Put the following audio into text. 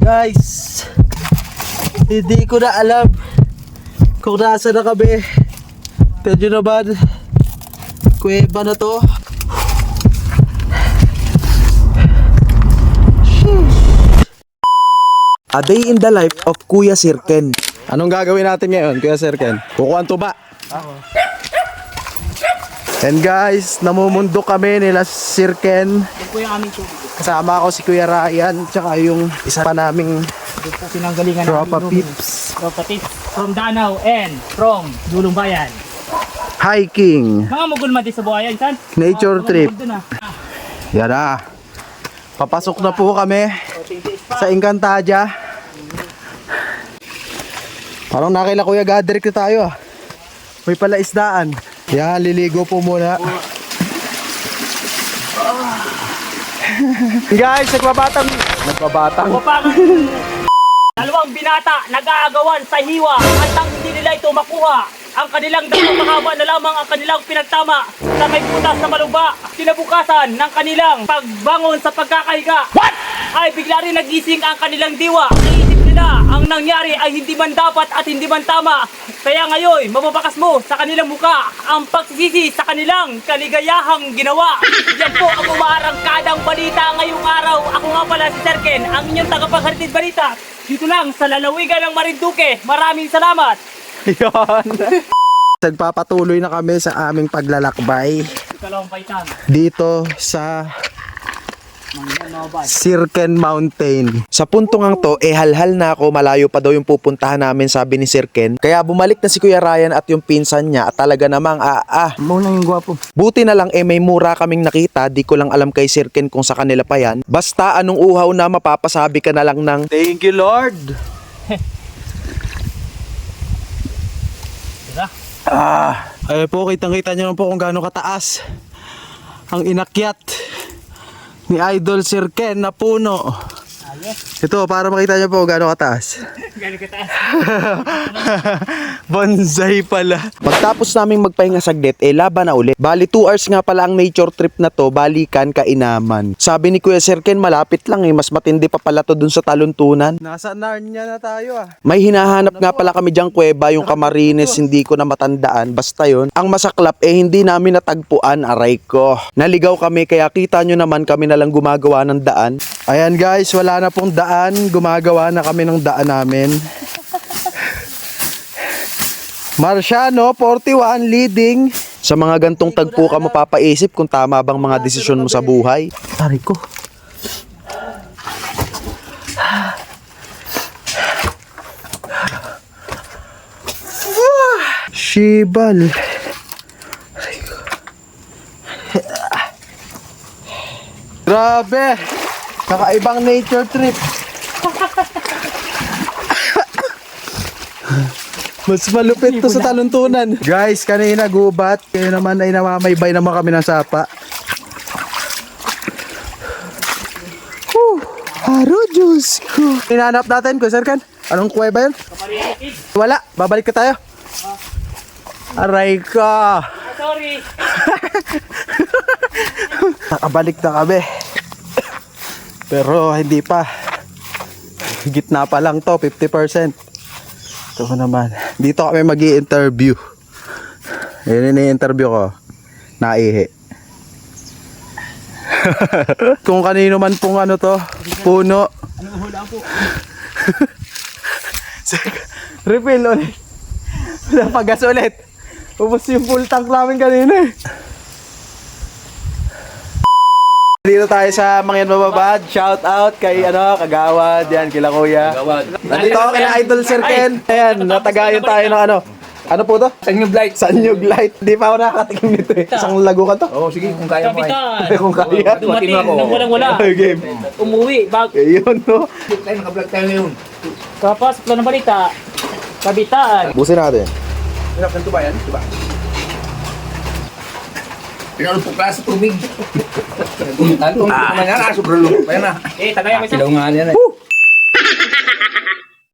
Guys, hindi ko na alam kung nasa na kami. Medyo naman kuweba na to. A day in the life of Kuya Sirken. Anong gagawin natin ngayon, Kuya Sirken? Kukuhan to ba? And guys, namumundo kami nila Sirken. Ito po yung aming tubig. Kasama ako si Kuya Ryan, tsaka yung isa pa naming Ito po pinanggalingan tropa namin. peeps. Tropa tips. From Danau and from Dulong Bayan. Hiking. Mga mugulman din sa buhayan, san? Nature Mga trip. mugul dun, ah. Yan na. Papasok na po kami sa Encantadia. Parang nakila Kuya Godric na tayo ah. May pala isdaan. Yan, liligo po muna. Guys, nagbabatang. Dalawang binata nag-aagawan sa hiwa at ang hindi nila ito makuha. Ang kanilang dalawang mahaba na lamang ang kanilang pinagtama sa may butas na malumba. Kinabukasan ng kanilang pagbangon sa pagkakahiga. What? Ay bigla rin nagising ang kanilang diwa. Naisip nila ang nangyari ay hindi man dapat at hindi man tama. Kaya ngayon, mababakas mo sa kanilang muka ang pagsisisi sa kanilang kaligayahang ginawa. Yan po ang umaarangkadang balita ngayong araw. Ako nga pala si Sirken, ang inyong tagapagharitid balita. Dito lang sa lalawigan ng Marinduque. Maraming salamat. Yan. Nagpapatuloy na kami sa aming paglalakbay Ikalawang paitan. dito sa Sirken Mountain. Sa puntong ang to, halhal na ako, malayo pa daw yung pupuntahan namin, sabi ni Sirken. Kaya bumalik na si Kuya Ryan at yung pinsan niya at talaga namang Muna yung gwapo. buti na lang may mura kaming nakita, di ko lang alam kay Sirken kung sa kanila pa yan. Basta anong uhaw na mapapasabi ka na lang ng Thank you, Lord. Ayun po, kitang-kita nyo po kung gaano kataas ang inakyat ni Idol Sirken na puno. Ito, para makita nyo po kung gaano kataas. Galing kita. Bonsai pala. Pagtapos naming magpahinga saglit, laban na ulit. Bali 2 hours nga pala ang nature trip na to, balikan kainaman. Sabi ni Kuya Sirken, malapit lang mas matindi pa pala to dun sa taluntunan. Nasa Narnia na tayo ah. May hinahanap nga pala kami dyang kuweba, yung Camarines, hindi ko na matandaan, basta yun. Ang masaklap hindi namin natagpuan, aray ko. Naligaw kami, kaya kita nyo naman kami na lang gumagawa ng daan. Ayan guys, wala na pong daan, gumagawa na kami ng daan namin. Marciano 41 leading. Sa mga gantong tagpo ka mapapaisip kung tama bang mga desisyon mo sa buhay. Aray ko. Shibal. Grabe. Kakaibang nature trip. Mas malupit to sa taluntunan. Guys, kanina gubat. Kayo naman ay namamaybay naman kami ng sapa. Haro, Diyos ko. Hinanap natin, Kuya Sirken. Anong kuweba yun? Wala, babalik ka tayo. Aray ka. Sorry. Nakabalik na kami. Pero hindi pa. Gitna pa lang to, 50%. Ito naman. Dito kami mag-i-interview. Yun yung interview ko. Naihi. Kung kanino man pong ano to, puno. Anong hula po? Refill ulit. Napagas ulit. Ubus yung full tank namin kanina eh. Dito tayo sa Mangyan Mababad. Shout out kay Kagawad. Yan, kila Kuya. Nandito ako kila Idol Sirken. Ayan, natagayan tayo ng ano. Ano po to? Sanyog light. Sanyog light. Di pa ako nakakatikim nito eh. Isang lago ka to. Oo, sige, kung kaya mo Kapitan. Kung kaya. Dumating ako. nang walang-wala. Game. Umuwi. Yun no. tayo, naka-vlog tayo ngayon. Kapasok lang ng balita. Kabitaan. Busin natin. Hirap ng tuba yan, diba? Pinalong po klase tubig. Antong naman yan, sobrang lumot pa yan ah. Tagayan mo isa. Kilaw nga yan eh.